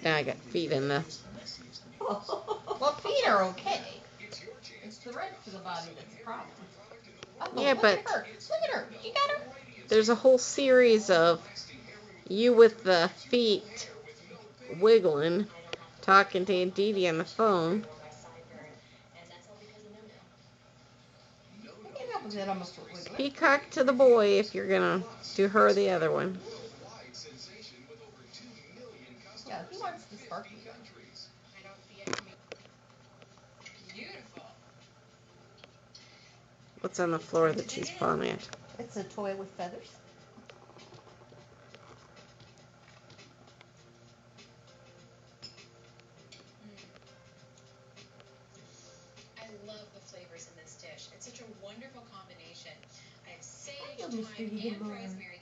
Yeah, I got feet in the... Well, feet are okay. It's the rest of the body that's the problem. Oh, Yeah, look but at her. Look at her. You got her? there's a whole series of you with the feet wiggling, talking to Aunt Dee Dee on the phone. I can't help but that I'm a foot wiggler. Peacock to the boy if you're gonna do her the other one. Yeah, he wants the sparkly one. What's on the floor that she's pawing at? It's a toy with feathers. Hello, Mr. Evenmore.